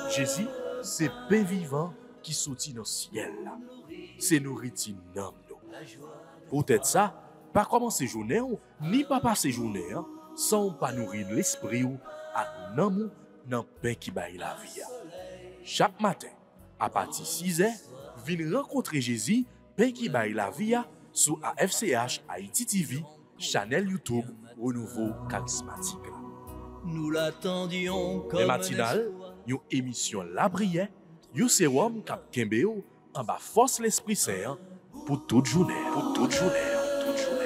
Jésus, c'est pain vivant qui sortit dans le ciel. C'est nourriture dans nous. Peut-être ça, pas commencer journée ni pas passer journée sans pas nourrir l'esprit ou à nan dans pain qui baille la vie. Chaque matin, à partir de 6h, venez rencontrer Jésus, pain qui baille la vie sur AFCH Haïti TV, channel YouTube Renouveau Charismatique. Nous l'attendions comme les matinales, une émission La Brière, un sérum cap Kembeo en bas force l'Esprit Saint pour toute journée, pour toute journée, toute journée.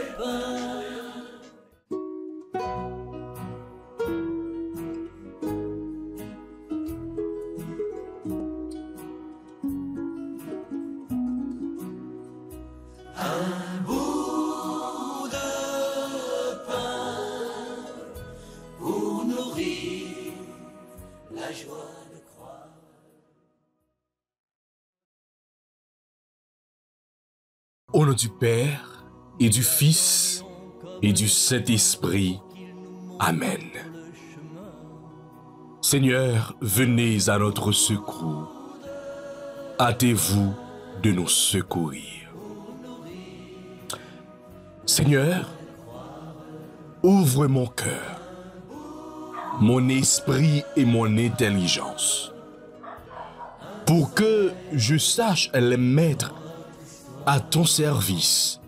Au nom du Père, et du Fils, et du Saint-Esprit. Amen. Seigneur, venez à notre secours. Hâtez-vous de nous secourir. Seigneur, ouvre mon cœur, mon esprit et mon intelligence, pour que je sache les mettre à ton service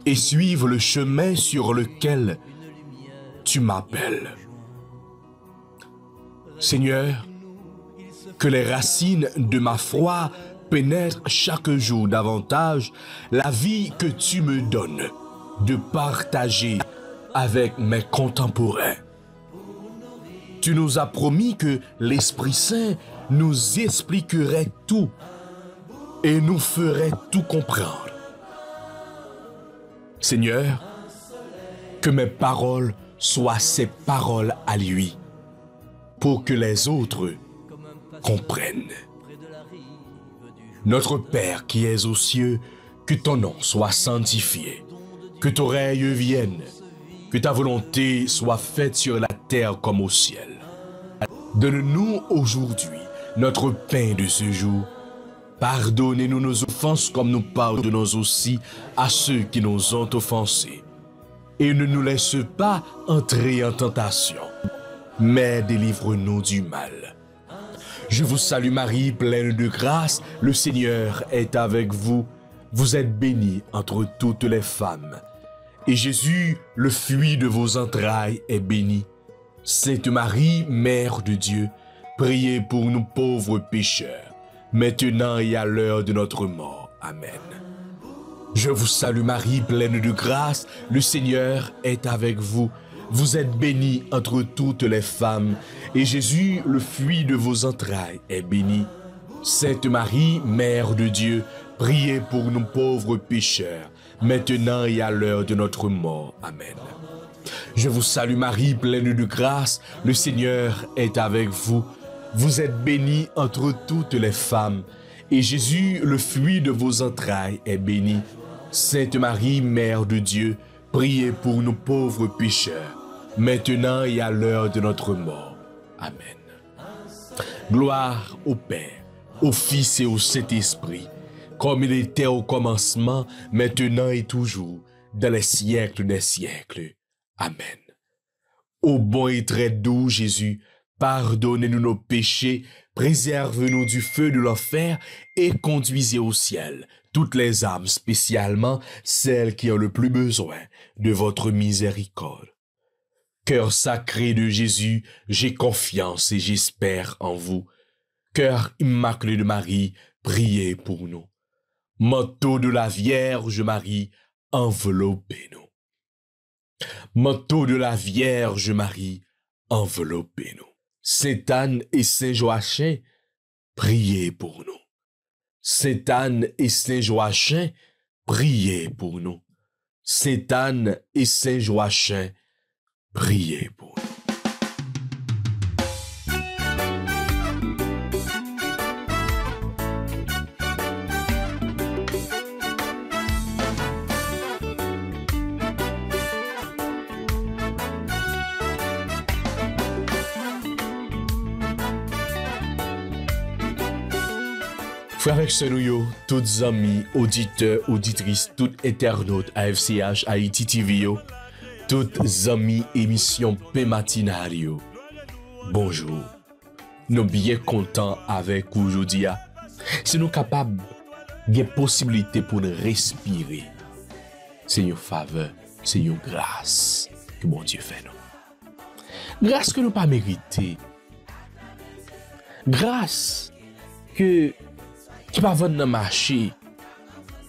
et suivre le chemin sur lequel tu m'appelles. Seigneur, que les racines de ma foi pénètrent chaque jour davantage la vie que tu me donnes de partager avec mes contemporains. Tu nous as promis que l'Esprit Saint nous expliquerait tout et nous ferait tout comprendre. Seigneur, que mes paroles soient ses paroles à lui, pour que les autres comprennent. Notre Père qui es aux cieux, que ton nom soit sanctifié, que ton règne vienne, que ta volonté soit faite sur la terre comme au ciel. Donne-nous aujourd'hui notre pain de ce jour. Pardonnez-nous nos offenses comme nous pardonnons aussi à ceux qui nous ont offensés. Et ne nous laisse pas entrer en tentation, mais délivre-nous du mal. Je vous salue Marie, pleine de grâce, le Seigneur est avec vous. Vous êtes bénie entre toutes les femmes. Et Jésus, le fruit de vos entrailles, est béni. Sainte Marie, Mère de Dieu, priez pour nous pauvres pécheurs, maintenant et à l'heure de notre mort. Amen. Je vous salue Marie, pleine de grâce, le Seigneur est avec vous. Vous êtes bénie entre toutes les femmes, et Jésus, le fruit de vos entrailles, est béni. Sainte Marie, Mère de Dieu, priez pour nous pauvres pécheurs, maintenant et à l'heure de notre mort. Amen. Je vous salue Marie, pleine de grâce, le Seigneur est avec vous. Vous êtes bénie entre toutes les femmes, et Jésus, le fruit de vos entrailles, est béni. Sainte Marie, Mère de Dieu, priez pour nous pauvres pécheurs, maintenant et à l'heure de notre mort. Amen. Gloire au Père, au Fils et au Saint-Esprit, comme il était au commencement, maintenant et toujours, dans les siècles des siècles. Amen. Ô bon et très doux Jésus, pardonnez-nous nos péchés, préservez-nous du feu de l'enfer et conduisez au ciel toutes les âmes, spécialement celles qui ont le plus besoin de votre miséricorde. Cœur sacré de Jésus, j'ai confiance et j'espère en vous. Cœur immaculé de Marie, priez pour nous. Manteau de la Vierge Marie, enveloppez-nous. Manteau de la Vierge Marie, enveloppez-nous. Sainte Anne et Saint Joachim, priez pour nous. Sainte Anne et Saint Joachim, priez pour nous. Sainte Anne et Saint Joachim, priez pour nous. Frères avec nous, tous amis, auditeurs, auditrices, tout internautes AFCH, Haïti TV, toutes amis émission P matinale. Bonjour. Nous bien contents avec vous aujourd'hui. Si nous capables de possibilité pour nous respirer, c'est une faveur, c'est une grâce que mon Dieu fait nous. Grâce que nous pas mérité. Grâce que qui pas vendre dans le marché.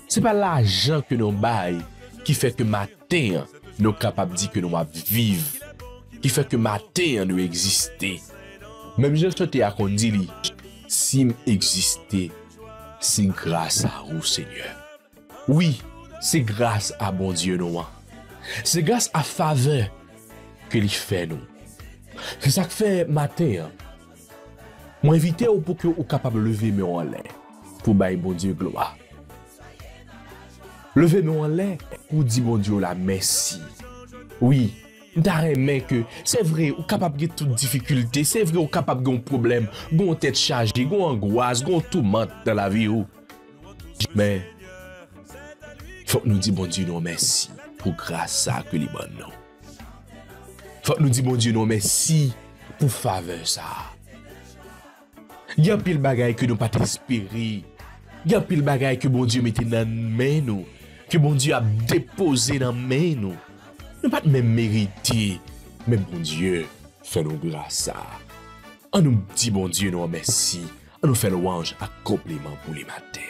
C'est pas l'argent que nous bail qui fait que matin nous capables de dire que nous vivre, qui fait que matin nous exister. Même je souhaite à qu'on dit si exister, c'est grâce à vous Seigneur. Oui, c'est grâce à bon Dieu nous. C'est grâce à faveur que il fait nous. C'est ça que fait matin. Moi invité pour que vous capable lever mes en l'air pour bailler bon Dieu gloire. Lever mes en l'air pour dire bon Dieu la merci. Oui, mais que c'est vrai, vous capable de toute difficulté, c'est vrai, vous capable de problème, de tête chargée, de angoisse, de tout monde dans la vie. Mais faut que nous dire bon Dieu non merci pour grâce à que les bonnes non. Faut que nous dire bon Dieu non merci pour faveur ça. Il y a pile bagaille que nous pas espérer. Il y a pile bagaille que bon Dieu mette dans main nous, que bon Dieu a déposé dans main nous. Nous pas même mériter, mais bon Dieu fait nous grâce à. On nous dit bon Dieu non merci, on nous fait louange à compliment pour les matins.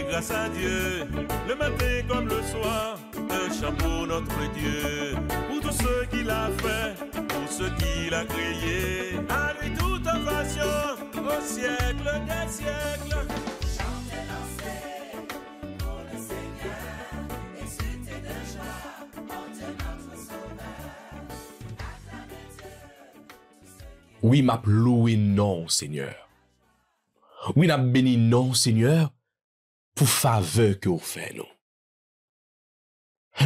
Grâce à Dieu, le matin comme le soir, un chant pour notre Dieu, pour tous ceux qu'il a fait, pour ceux qu'il a créés, à lui toute ovation, au siècle des siècles. Chantez, dansez, pour le Seigneur, exultez de joie, pour Dieu notre Sauveur. Oui, m'a loué non, Seigneur. Oui, m'a béni non, Seigneur. Pour faveur que vous faites nous.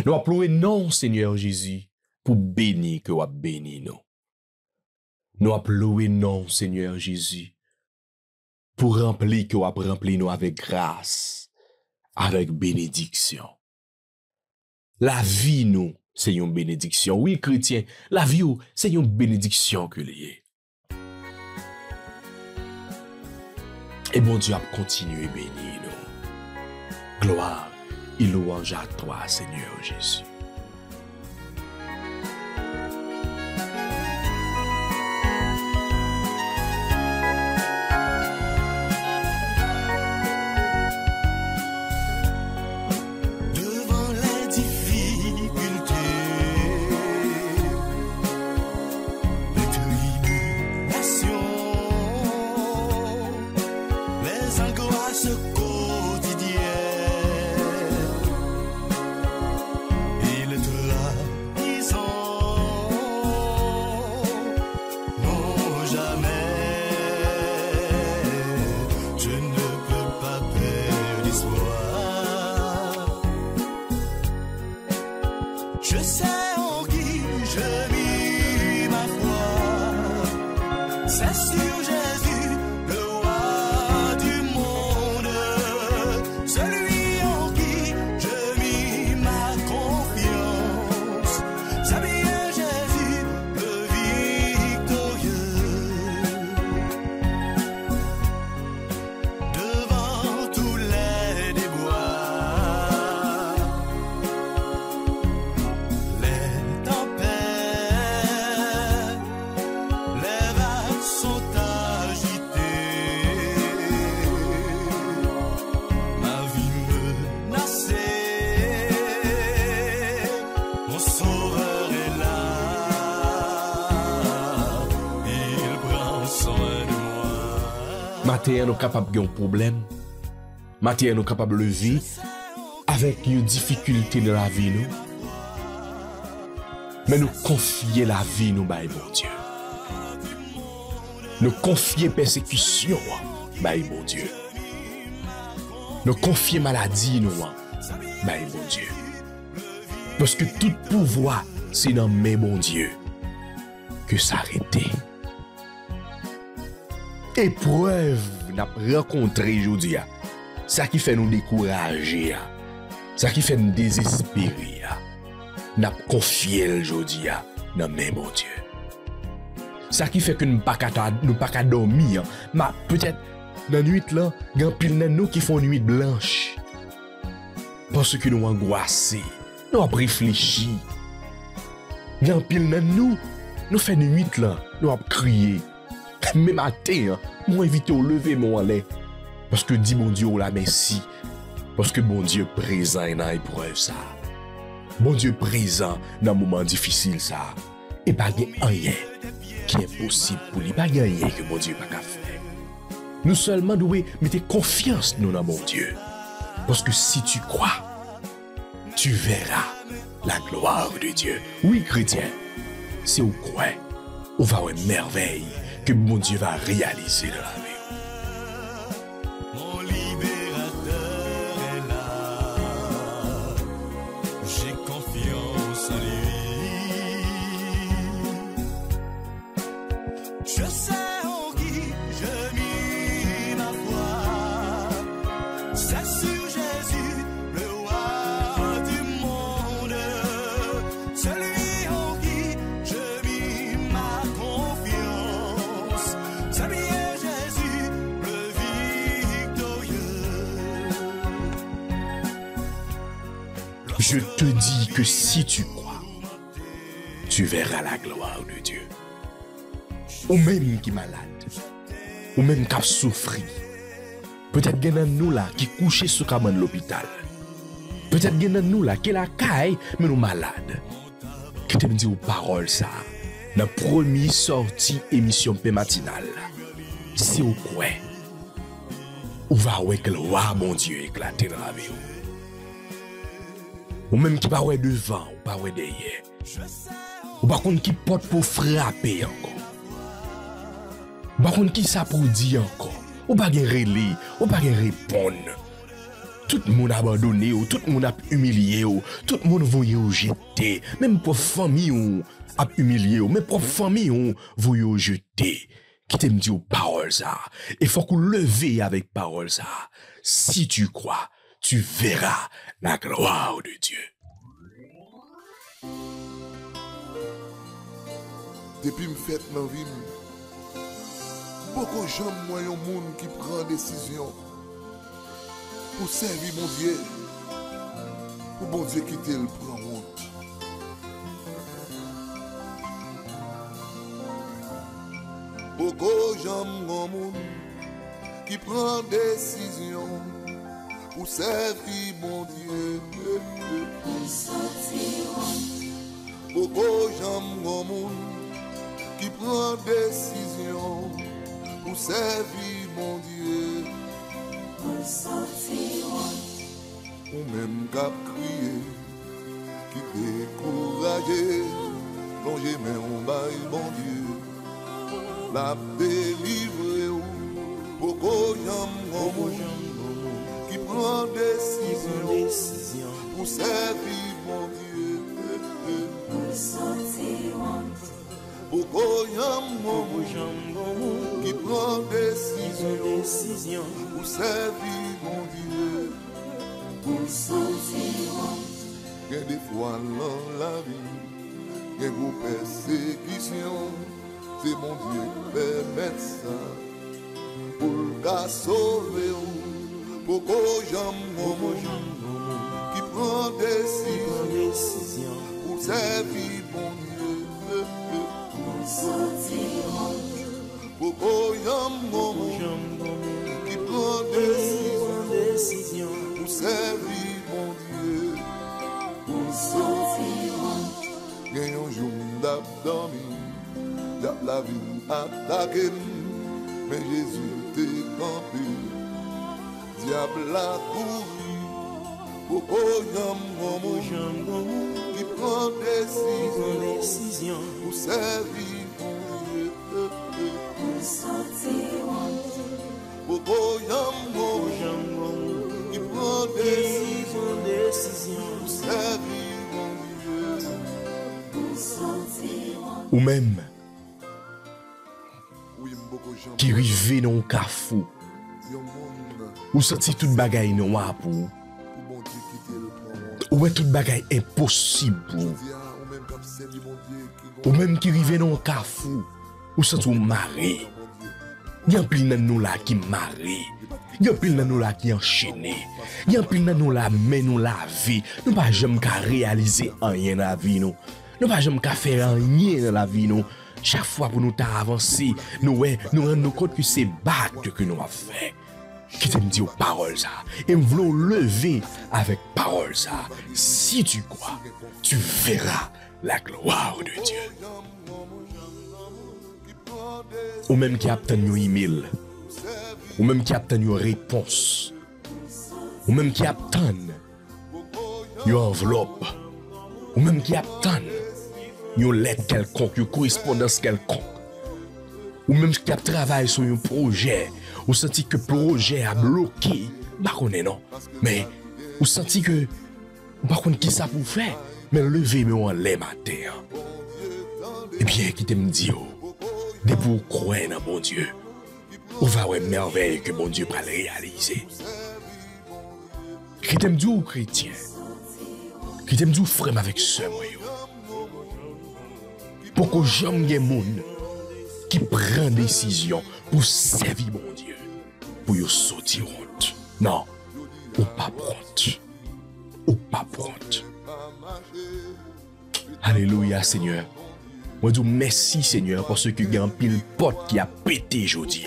Nous appelons non, Seigneur Jésus, pour bénir que vous avez béni nous. Nous appelons non, Seigneur Jésus, pour remplir que vous avez rempli nous avec grâce, avec bénédiction. La vie nous, c'est une bénédiction. Oui, chrétien, la vie c'est une bénédiction que l'est. Et mon Dieu a continué à bénir nous. Gloire et louange à toi, Seigneur Jésus. Devant les difficultés, les tribulations, les angoisses quotidiennes, je sais en qui je mis ma foi, c'est sur Jésus, le roi du monde, celui en qui je mis ma confiance, c'est bien Jésus, le victorieux. Devant tous les déboires, les matin, nous capables de un problème. Matin, nous capables de lever avec une difficulté dans la vie, nous. Mais nous confier la vie, nous, bah, mon Dieu. Nous confier persécution, bah, mon Dieu. Nous confier maladie, nous, bah, mon Dieu. Parce que tout pouvoir, c'est dans mes mon Dieu que s'arrêter. Épreuve n'a rencontré aujourd'hui, ça qui fait nous décourager, ça qui fait nous désespérer, n'a confié aujourd'hui dans mes mon Dieu. Ça qui fait que nous pas qu'à dormir, mais peut-être dans la nuit là, il y a pile de nous qui font une nuit blanche. Parce que nous angoissés, nous avons réfléchi. Il y a pile de nous faisons une nuit là, nous avons crié. Mais matin, moi éviter au lever mon lait. Parce que dit bon Dieu la merci. Parce que bon Dieu présent dans l'épreuve ça. Bon Dieu présent dans moment difficile ça. Et pas rien qui est possible pour lui. Pas rien que bon Dieu pas faire. Nous seulement devons mettre confiance nous dans mon Dieu. Parce que si tu crois, tu verras la gloire de Dieu. Oui, chrétien, si vous croyez, on va voir une merveille que mon Dieu va réaliser dans la vie. Mon libérateur est là, j'ai confiance en lui. Je sais en qui je mis ma foi, c'est sur Jésus, le roi du monde, celui en qui je mis ma confiance. C'est bien Jésus, le victorieux. Je te dis que si tu crois, tu verras la gloire de Dieu. Ou même qui est malade, ou même qui a souffert. Peut-être qu'il y a nous là qui couchent sur le de l'hôpital. Peut-être qu'il y a nous là qui est la caille, mais nous malades. Qui te dit aux paroles ça, dans la première sortie émission matinale. Si vous croyez, ou va voir gloire, mon Dieu, éclater dans la vie. Ou même qui va voir devant, ou pas voir derrière. Ou par contre qui porte pour frapper encore. Par contre qui ça pour dire encore. Ou pas gen relé, ou pas gen répondre. Tout le monde a abandonné, ou tout le monde a humilié, ou tout le monde voyait ou jeter. Même pour famille ou a humilié, ou même pour famille ou voyait ou jeter. Qui t'aime dire parole ça. Il faut qu'on leve avec parole ça. Si tu crois, tu verras la gloire de Dieu. Depuis me fait dans vie, beaucoup de gens moi un monde qui prend décision pour servir mon Dieu. Pour bon Dieu quitter le prend honte. Beaucoup de gens monde qui prend décision pour servir mon Dieu. Beaucoup de gens monde qui prend décision pour servir mon Dieu. Ou même qu'à crier, qui découragé, plonger mais on baille mon Dieu. La délivrer beaucoup de qui prend décision pour servir mon Dieu. Beaucoup de qui prend décision pour servir mon Dieu. Il y a des fois dans la vie, il y a des persécutions. C'est mon Dieu qui permet ça. Pour le sauver, beaucoup de gens qui prend décision pour servir mon Dieu. Beaucoup de gens qui prend décision pour servir mon Dieu. Il y a un jour d'abdomen, la vie attaque. mais Jésus t'est campé. Diable a couru, Boko Yam qui prend décision pour servir mon Dieu. Boko Yam qui prend décision pour servir mon Dieu. Ou même Oui, Boko Yam qui rive dans un cafou, yon monde ou senti tout bagay noir pour, pour mon Dieu quitter le monde. ou tout bagay impossible pour, Ou même comme servi mon Dieu qui ou même qui rive dans un cafou, ou senti ou maré. Y'en pile nan nous là qui maré. Y'en pile nan nous là qui enchaîné. Y'en pile nan nous là mais nous la vie. Nous pas jamais qu'à réaliser rien dans la vie nous. Nous pas jamais qu'à faire rien dans la vie nous. Chaque fois pour nous avancer, nous rendons compte que c'est bac que nous avons fait. Qui te me dit aux paroles ça. Et nous voulons lever avec paroles ça. Si tu crois, tu verras la gloire de Dieu. Ou même qui obtient une email, ou même qui obtient une réponse, ou même qui obtient une enveloppe, ou même qui obtient une lettre quelconque, une correspondance quelconque, ou même qui a travaillé sur un projet, ou senti que le projet a bloqué, pas non, mais ou senti que pas qui ça pour faire, mais levez-moi en l'air matin. Et bien, qui te me dit, de pour croire dans bon Dieu, on va voir merveille que bon Dieu va réaliser. Qui t'aime dire chrétien, qui t'aime dire frère avec ce moyen. Pour que jamais des gens qui prennent décision pour servir mon Dieu, pour y sortir honte. Non, ou pas prendre. Ou pas prendre. Alléluia Seigneur. Moi dis merci Seigneur parce que il y a un pile porte qui a pété aujourd'hui.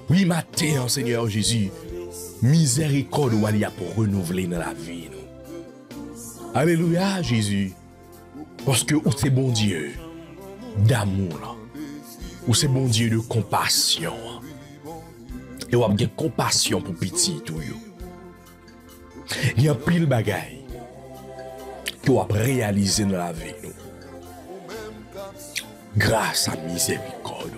Oui matin Seigneur Jésus, miséricorde ou a pour renouveler dans la vie nous. Alléluia Jésus. Parce que c'est bon Dieu d'amour. Ou c'est bon Dieu de compassion. Et ou a bien compassion pour petit tout yo. Il y a pile bagaille que ou a réaliser dans la vie nous. Grâce à miséricorde.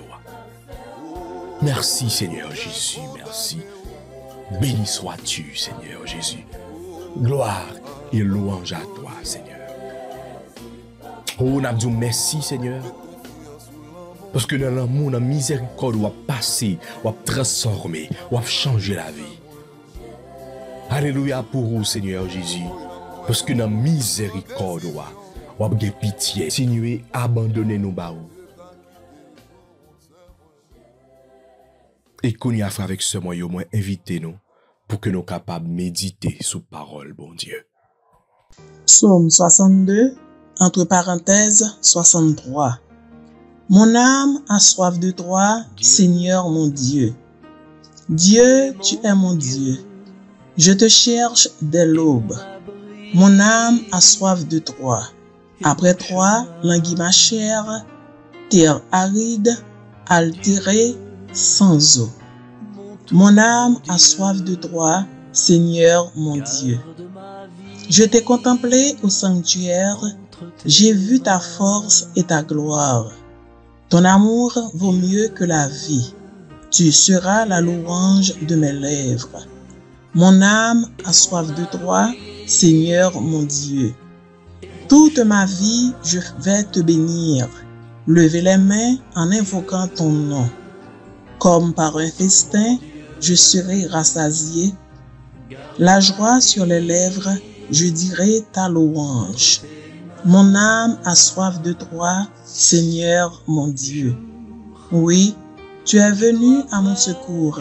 Merci Seigneur Jésus, merci. Béni sois-tu Seigneur Jésus. Gloire et louange à toi Seigneur. Oh, on a dit merci Seigneur. Parce que dans l'amour, dans la miséricorde, on a passé, on a transformé, on a changé la vie. Alléluia pour vous Seigneur Jésus. Parce que dans la miséricorde, on a pitié, continuer à abandonner nos baous. Et qu'on y a fait avec ce moyen, au moins invitez-nous pour que nous soyons capables de méditer sous parole, bon Dieu. Psaume 62, entre parenthèses 63. Mon âme a soif de toi, Seigneur mon Dieu. Dieu, tu es mon Dieu. Je te cherche dès l'aube. Mon âme a soif de toi. Après toi, languit ma chair, terre aride, altérée, sans eau. Mon âme a soif de toi, Seigneur mon Dieu. Je t'ai contemplé au sanctuaire, j'ai vu ta force et ta gloire. Ton amour vaut mieux que la vie. Tu seras la louange de mes lèvres. Mon âme a soif de toi, Seigneur mon Dieu. Toute ma vie, je vais te bénir. Lever les mains en invoquant ton nom. Comme par un festin, je serai rassasié. La joie sur les lèvres, je dirai ta louange. Mon âme a soif de toi, Seigneur mon Dieu. Oui, tu es venu à mon secours.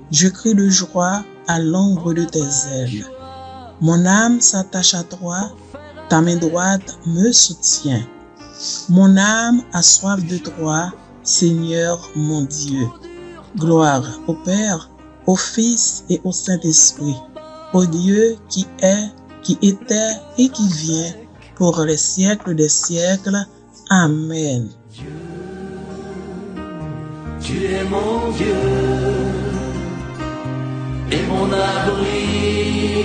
Je crie de joie à l'ombre de tes ailes. Mon âme s'attache à toi, ta main droite me soutient. Mon âme a soif de toi, Seigneur mon Dieu. Gloire au Père, au Fils et au Saint-Esprit, au Dieu qui est, qui était et qui vient, pour les siècles des siècles. Amen. Tu es mon Dieu et mon abri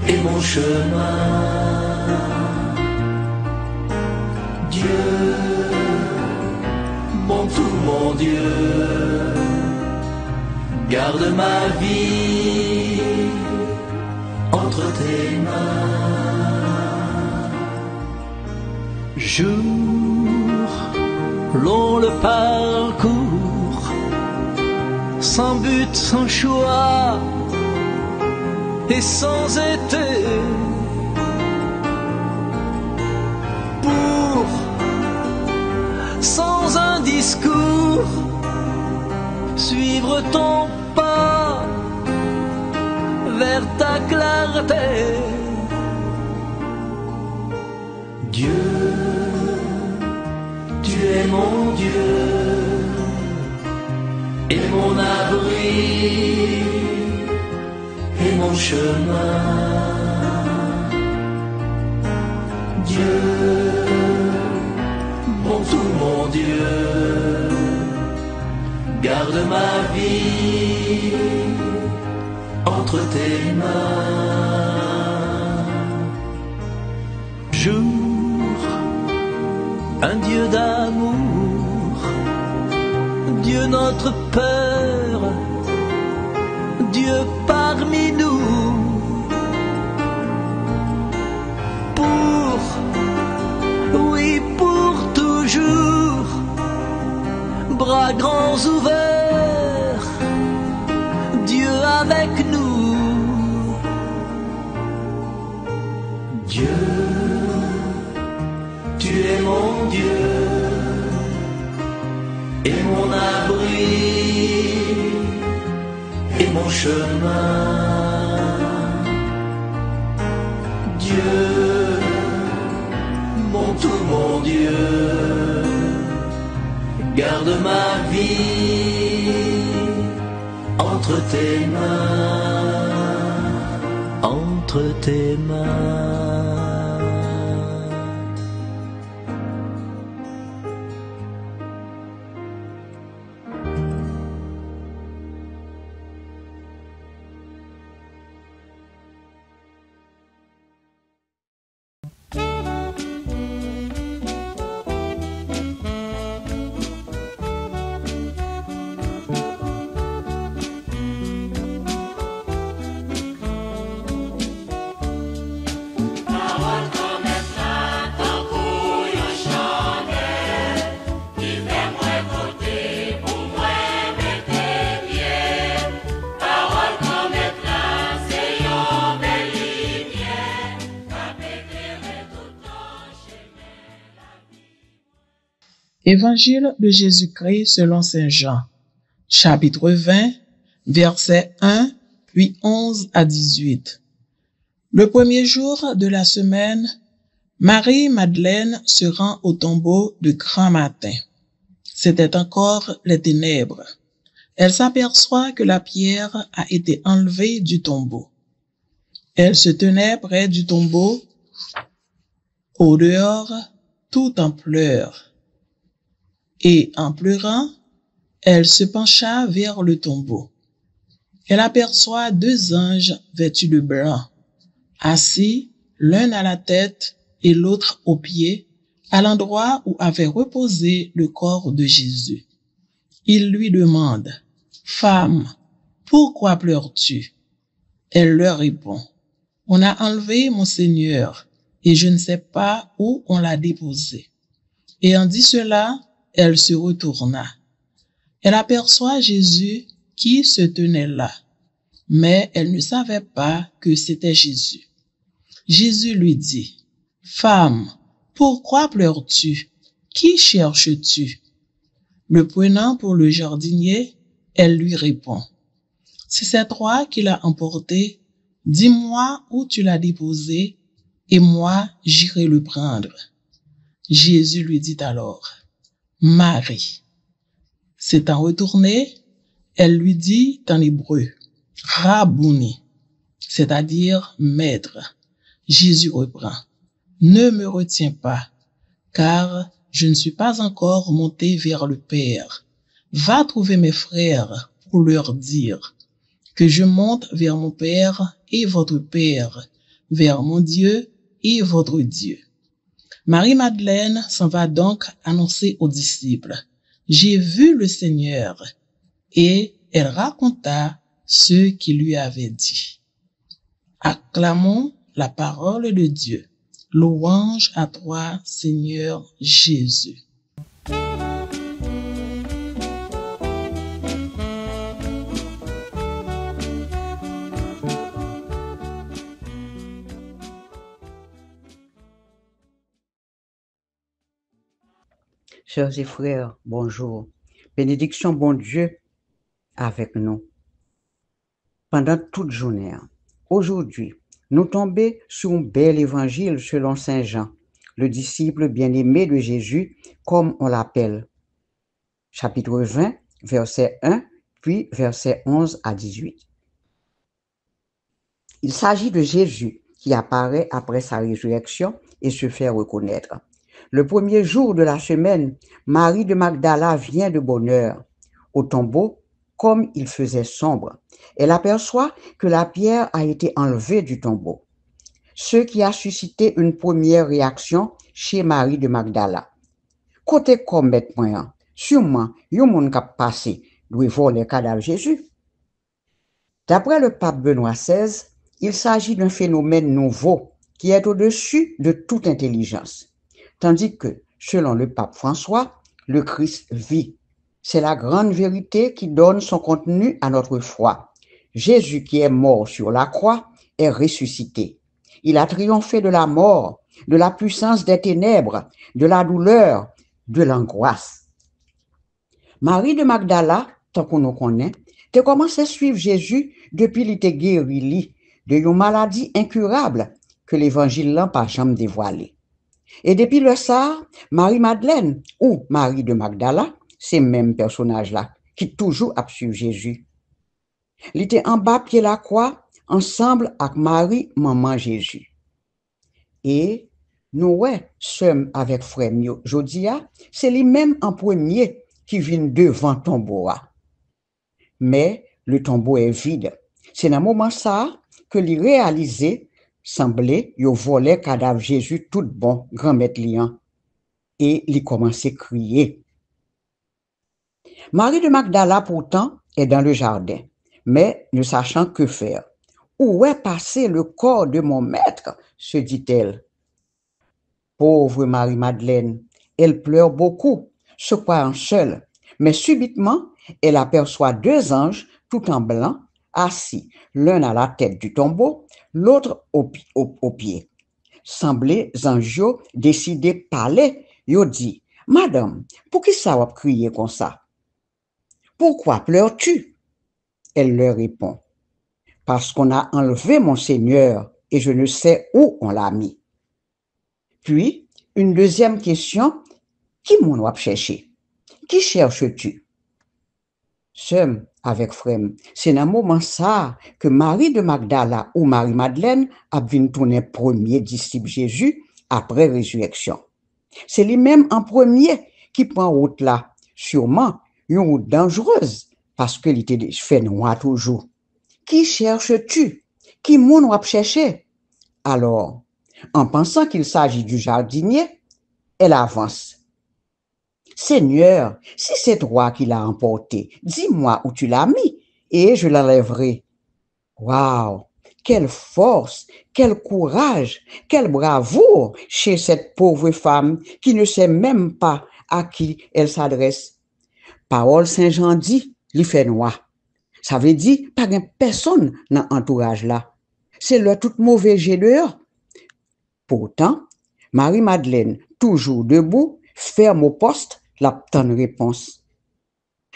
et mon chemin. Dieu, mon tout, mon Dieu, garde ma vie entre tes mains. Jour, l'on le parcourt, sans but, sans choix et sans été, pour, sans un discours, suivre ton pas vers ta clarté. Dieu, tu es mon Dieu et mon abri et mon chemin. Dieu, mon tout, mon Dieu, garde ma vie entre tes mains. Jour, un Dieu d'amour, Dieu notre Père, Dieu parmi nous, pour, oui, pour toujours, bras grands ouverts, Dieu avec nous. Dieu, tu es mon Dieu et mon abri et mon chemin. Dieu, mon tout, mon Dieu, garde ma vie entre tes mains, entre tes mains. Évangile de Jésus-Christ selon Saint Jean, chapitre 20, versets 1, puis 11 à 18. Le premier jour de la semaine, Marie-Madeleine se rend au tombeau de grand matin. C'était encore les ténèbres. Elle s'aperçoit que la pierre a été enlevée du tombeau. Elle se tenait près du tombeau, au dehors, tout en pleurs. Et en pleurant, elle se pencha vers le tombeau. Elle aperçoit deux anges vêtus de blanc, assis l'un à la tête et l'autre aux pieds, à l'endroit où avait reposé le corps de Jésus. Ils lui demandent, « Femme, pourquoi pleures-tu » Elle leur répond, « On a enlevé mon Seigneur, et je ne sais pas où on l'a déposé. » Ayant dit cela, elle se retourna. Elle aperçoit Jésus qui se tenait là, mais elle ne savait pas que c'était Jésus. Jésus lui dit, « Femme, pourquoi pleures-tu? Qui cherches-tu » Le prenant pour le jardinier, elle lui répond, « Si c'est toi qui l'as emporté, dis-moi où tu l'as déposé, et moi j'irai le prendre. » Jésus lui dit alors, « Marie. » S'étant retournée, elle lui dit en hébreu, « Rabouni », c'est-à-dire « maître ». Jésus reprend, « Ne me retiens pas, car je ne suis pas encore monté vers le Père. Va trouver mes frères pour leur dire que je monte vers mon Père et votre Père, vers mon Dieu et votre Dieu. Marie-Madeleine s'en va donc annoncer aux disciples, j'ai vu le Seigneur, et elle raconta ce qu'il lui avait dit. Acclamons la parole de Dieu. Louange à toi, Seigneur Jésus. Chers et frères, bonjour. Bénédiction, bon Dieu, avec nous. Pendant toute journée, aujourd'hui, nous tombons sur un bel évangile selon Saint Jean, le disciple bien-aimé de Jésus, comme on l'appelle. Chapitre 20, verset 1, puis verset 11 à 18. Il s'agit de Jésus qui apparaît après sa résurrection et se fait reconnaître. Le premier jour de la semaine, Marie de Magdala vient de bonne heure au tombeau, comme il faisait sombre. Elle aperçoit que la pierre a été enlevée du tombeau, ce qui a suscité une première réaction chez Marie de Magdala. Côté comme mettre point, sûrement, yon moun k'ap passé doit voler le cadavre de Jésus. D'après le pape Benoît XVI, il s'agit d'un phénomène nouveau qui est au-dessus de toute intelligence. Tandis que, selon le pape François, le Christ vit. C'est la grande vérité qui donne son contenu à notre foi. Jésus qui est mort sur la croix est ressuscité. Il a triomphé de la mort, de la puissance des ténèbres, de la douleur, de l'angoisse. Marie de Magdala, tant qu'on nous connaît, a commencé à suivre Jésus depuis qu'il était guéri de une maladie incurable que l'évangile n'a pas jamais dévoilée. Et depuis le ça, Marie-Madeleine ou Marie de Magdala, ces mêmes personnages-là, qui toujours a suivi Jésus. Il était en bas pied la croix, ensemble avec Marie, maman Jésus. Et nous, ouais, sommes avec frère Mio Jodia, c'est lui-même en premier qui vient devant le tombeau. Mais le tombeau est vide. C'est dans ce moment ça que il réalisé semblait yo volé cadavre Jésus tout bon, grand maître liant. Et il commençait à crier. Marie de Magdala pourtant est dans le jardin, mais ne sachant que faire. Où est passé le corps de mon maître, se dit-elle. Pauvre Marie-Madeleine, elle pleure beaucoup, se croyant seule, mais subitement, elle aperçoit deux anges tout en blanc, assis, l'un à la tête du tombeau, l'autre au pied. Semblait anges décidé de parler, yo dit, « Madame, pour qui ça va crier comme ça? Pourquoi pleures-tu? » Elle leur répond, « Parce qu'on a enlevé mon Seigneur et je ne sais où on l'a mis. » Puis, une deuxième question, « Qui m'en va chercher? Qui cherches-tu? » Seul avec frère, c'est dans un moment ça que Marie de Magdala ou Marie-Madeleine a vu tourner premier disciple Jésus après résurrection. C'est lui-même en premier qui prend route là, sûrement une route dangereuse parce qu'il était fait noir toujours. Qui cherches-tu? Qui moun va chercher? Alors, en pensant qu'il s'agit du jardinier, elle avance. Seigneur, si c'est toi qui l'as emporté, dis-moi où tu l'as mis et je l'enlèverai. Waouh! Quelle force, quel courage, quelle bravoure chez cette pauvre femme qui ne sait même pas à qui elle s'adresse. Parole Saint-Jean dit, il fait noir. Ça veut dire, pas de personne dans l'entourage là. C'est le tout mauvais jet dehors. Pourtant, Marie-Madeleine, toujours debout, ferme au poste, l'attend réponse.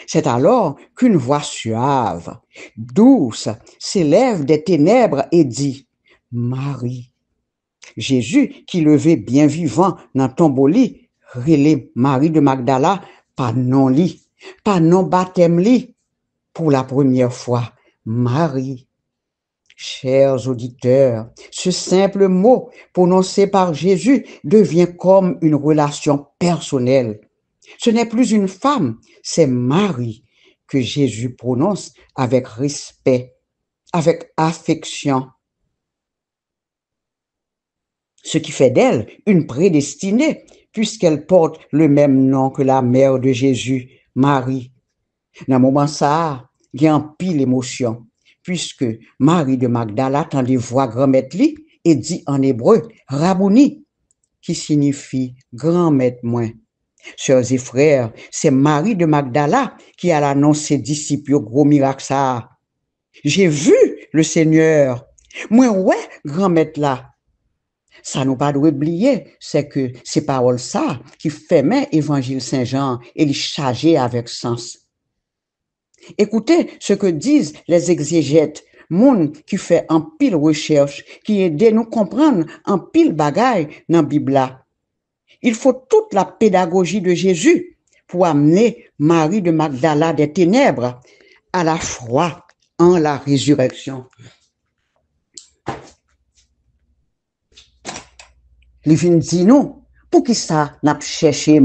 C'est alors qu'une voix suave, douce, s'élève des ténèbres et dit, Marie. Jésus, qui levait bien vivant dans tombeau lit, relève Marie de Magdala, pas non lit, pas non baptême lit, pour la première fois, Marie. Chers auditeurs, ce simple mot prononcé par Jésus devient comme une relation personnelle. Ce n'est plus une femme, c'est Marie que Jésus prononce avec respect, avec affection. Ce qui fait d'elle une prédestinée, puisqu'elle porte le même nom que la mère de Jésus, Marie. Dans le moment ça, il y a un pile émotion, puisque Marie de Magdala tendait voix grand-maître li et dit en hébreu Rabouni, qui signifie grand-maître moins. Sœurs et frères, c'est Marie de Magdala qui a annoncé ses disciples gros miracle ça. J'ai vu le Seigneur. Moi, ouais, grand-maître là. Ça nous pas oublier, c'est que ces paroles ça qui fait même Évangile Saint-Jean et les charger avec sens. Écoutez ce que disent les exégètes, monde qui fait un pile recherche, qui aide nous comprendre un pile bagaille dans la Bible là. Il faut toute la pédagogie de Jésus pour amener Marie de Magdala des ténèbres à la foi en la résurrection. Il vient dire nous, pour qui ça n'a pas cherché?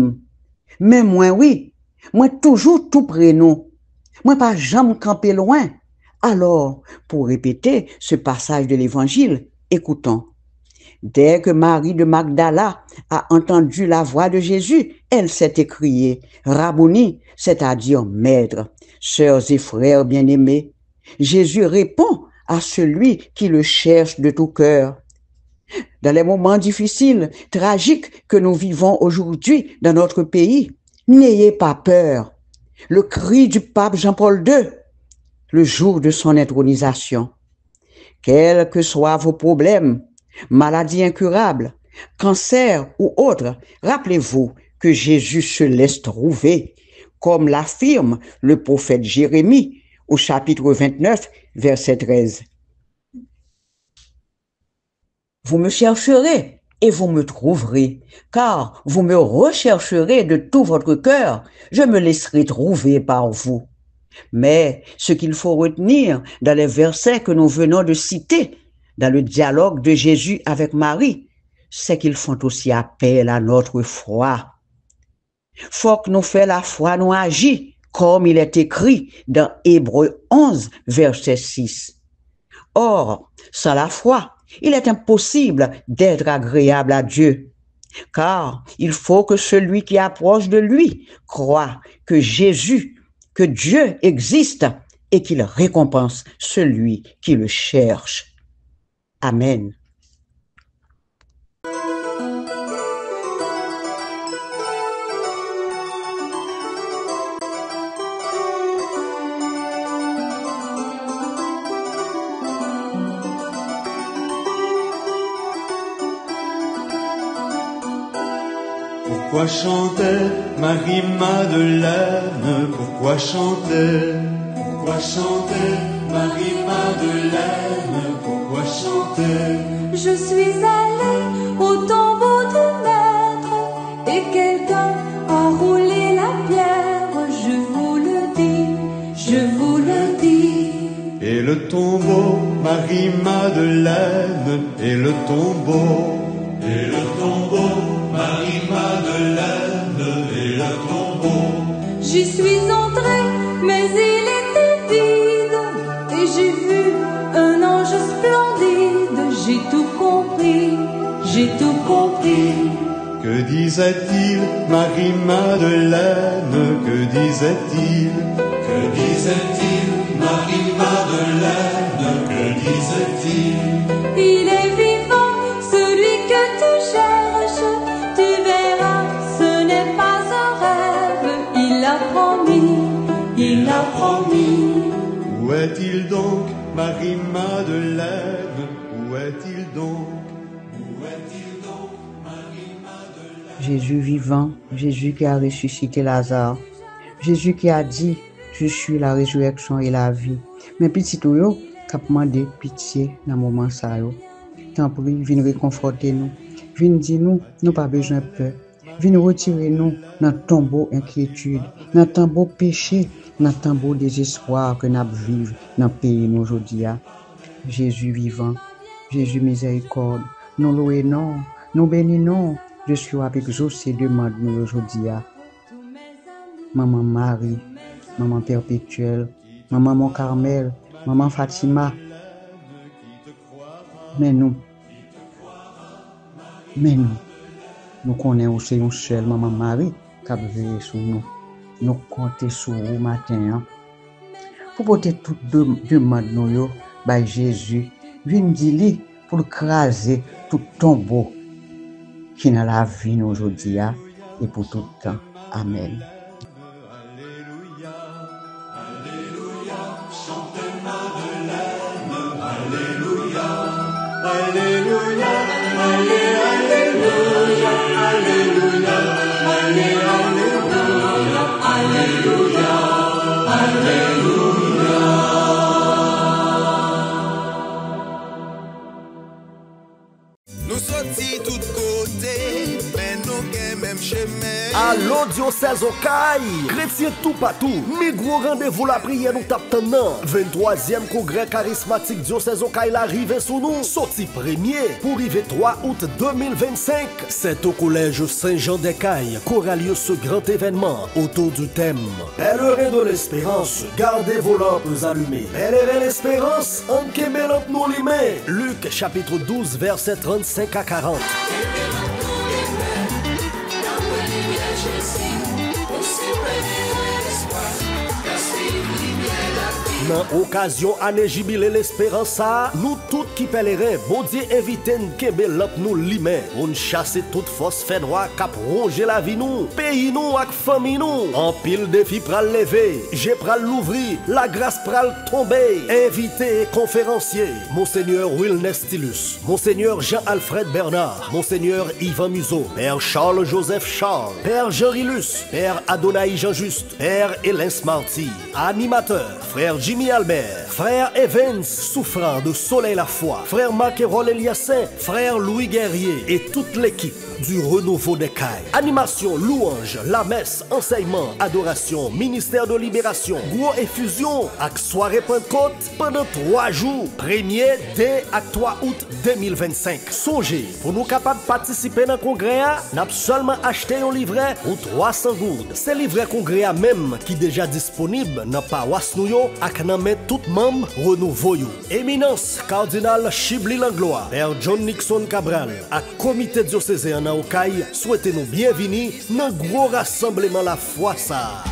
Mais moi, oui, moi toujours tout près nous. Moi pas jamais camper loin. Alors, pour répéter ce passage de l'évangile, écoutons. Dès que Marie de Magdala a entendu la voix de Jésus, elle s'est écriée « Rabouni », c'est-à-dire « Maître ». Sœurs et frères bien-aimés, Jésus répond à celui qui le cherche de tout cœur. Dans les moments difficiles, tragiques que nous vivons aujourd'hui dans notre pays, n'ayez pas peur. Le cri du pape Jean-Paul II, le jour de son intronisation. Quels que soient vos problèmes, maladies incurables, cancer ou autres, rappelez-vous que Jésus se laisse trouver, comme l'affirme le prophète Jérémie au chapitre 29, verset 13. Vous me chercherez et vous me trouverez, car vous me rechercherez de tout votre cœur, je me laisserai trouver par vous. Mais ce qu'il faut retenir dans les versets que nous venons de citer, dans le dialogue de Jésus avec Marie, c'est qu'ils font aussi appel à notre foi. Faut que nous fassions la foi, nous agir, comme il est écrit dans Hébreux 11, verset 6. Or, sans la foi, il est impossible d'être agréable à Dieu, car il faut que celui qui approche de lui croit que que Dieu existe et qu'il récompense celui qui le cherche. Amen. Pourquoi chanter Marie-Madeleine? Pourquoi chanter? Pourquoi chanter Marie-Madeleine? Pourquoi chanter? Je suis allée au tombeau du maître et quelqu'un a roulé la pierre. Je vous le dis, je vous le dis. Et le tombeau, Marie-Madeleine, et le tombeau, Marie-Madeleine, et le tombeau. J'y suis entrée, mais il était vide, et j'ai vu un ange splendide. J'ai tout compris, j'ai tout compris. Que disait-il, Marie-Madeleine? Que disait-il? Que disait-il, Marie-Madeleine? Que disait-il? Il est vivant, celui que tu cherches. Tu verras, ce n'est pas un rêve. Il l'a promis, il l'a promis. Où est-il donc, Marie-Madeleine? Où est-il donc? Où est-il donc, Marie-Madeleine? Jésus vivant, Jésus qui a ressuscité Lazare, Jésus qui a dit, je suis la résurrection et la vie. Mais petit tout yo, qui a demandé pitié dans le moment ça yo. Tant pis, viens réconforter nous. Viens dire nous pas besoin de peur. Viens retirer nous dans le tombeau inquiétude, dans le tombeau péché, dans le tombeau désespoir que nous vivons dans le pays nous aujourd'hui. Jésus vivant, Jésus miséricorde, nous louons, nous bénissons. Je suis avec José demande nous aujourd'hui. Maman Marie, Maman Perpétuelle, Maman Mon Carmel, Maman Fatima. Mais nous connaissons aussi une seule Maman Marie qui a veillé sur nous. Nous comptons sur vous matin. Pour porter toute demande nous, by Jésus, viens dire pour craser tout tombeau qui dans la vie aujourd'hui et pour tout le temps. Amen. Nous sortis tout côté, mais nous qu'est même chemin. Allô diocèse Okaï, chrétien tout partout. Mi gros rendez-vous la prière nous tape tenant. 23e congrès charismatique diocèse Okaï l'arrivée sous nous. Sorti premier pour arriver 3 août 2025. C'est au collège Saint-Jean-d'Écailles qu'aura lieu ce grand événement autour du thème Pèlerin de l'espérance, gardez vos lampes allumées. Pèlerin l'espérance, en kémélant nous les mains. Luc chapitre 12 verset 35 à 40. Dans occasion année jubilé l'espérance, nous tous qui pèlerins, bon Dieu invite kembe lamp nous limè. On chasse toute force fait droit cap ronger la vie nous, pays nous ak famille nous. En pile défi pral lever, j'ai pral l'ouvrir, la grâce pral tomber. Invité et conférencier, Monseigneur Wilner Stylus, Monseigneur Jean-Alfred Bernard, Monseigneur Yvan Museau, Père Charles-Joseph Charles, Père Jean-Rilus, Père Adonai Jean-Just, Père Hélène Marty, animateur, Frère Jimmy Albert, Frère Evans, souffrant de Soleil la Foi, Frère Marc-Hérol Eliassin, Frère Louis Guerrier et toute l'équipe du Renouveau des Cailles. Animation, louange, la messe, enseignement, adoration, ministère de libération, gros effusion, ak soirée Pentecôte pendant 3 jours, 1er dès ak 3 août 2025. Songez, pour nous capables de participer dans le congrès, n'a seulement acheté un livret pour 300 gourdes. C'est livret congrès même qui déjà disponible dans paroisse nou yo ak nan men tout membre Renouveau yo. Éminence cardinal Chibli Langlois, Père John Nixon Cabral ak comité diocésain nan Okaï souhaitez nous bienvenue dans gros rassemblement la foi ça.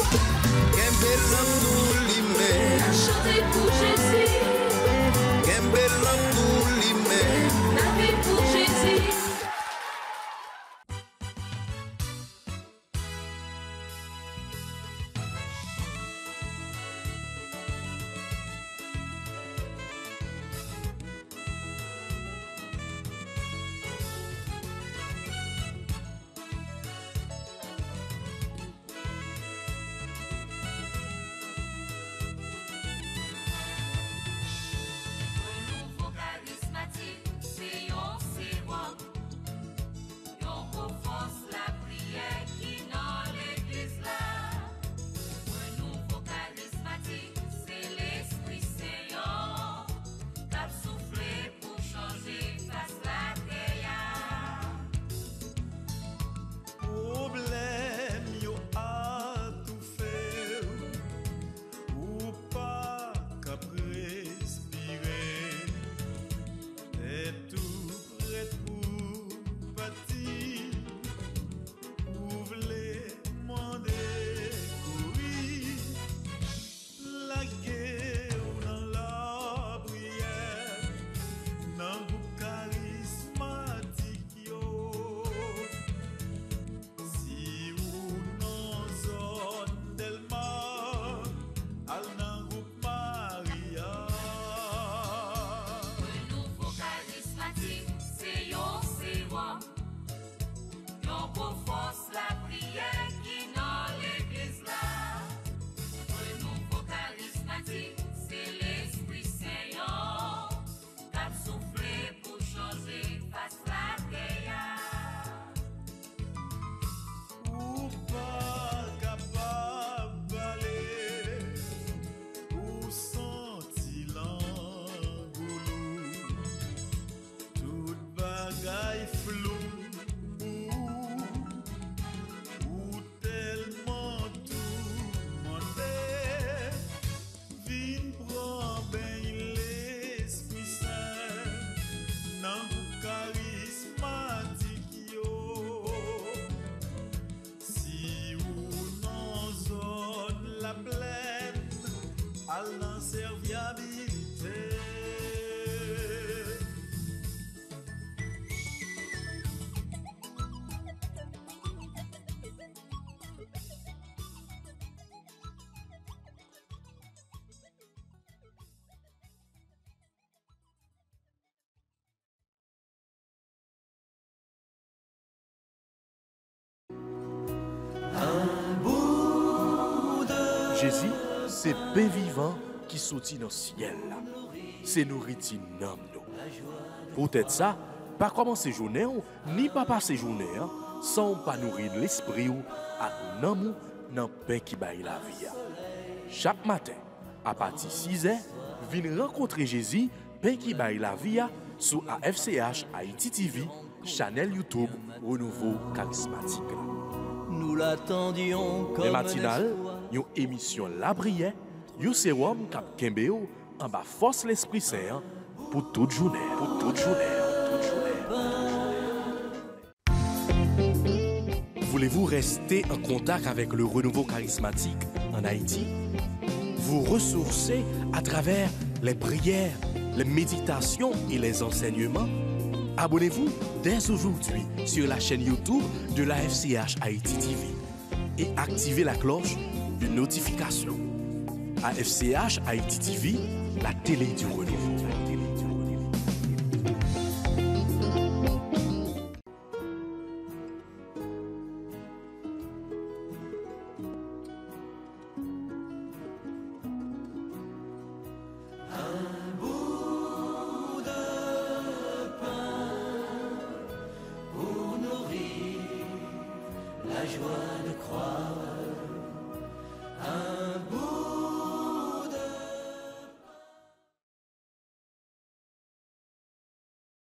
serviabilité. Jésus, c'est pain vivant qui sortit dans le ciel. C'est nourriture nom nous. Peut-être ça, pas commencer journée ni pas passer journée sans pas nourrir l'esprit ou à nous dans pain qui baille la vie. Chaque matin, à partir de 6h, venez rencontrer Jésus, pain qui baille la vie sur AFCH Haïti TV, channel YouTube Renouveau Charismatique. Nous l'attendions comme les matinales, une émission La Prière, un sérum cap Kembeo en bas force l'Esprit Saint pour toute journée, pour toute journée, toute journée. Voulez-vous rester en contact avec le renouveau charismatique en Haïti? Vous ressourcer à travers les prières, les méditations et les enseignements? Abonnez-vous dès aujourd'hui sur la chaîne YouTube de la FCH Haïti TV et activez la cloche de notification. AFCH Haïti TV, la télé du renouveau.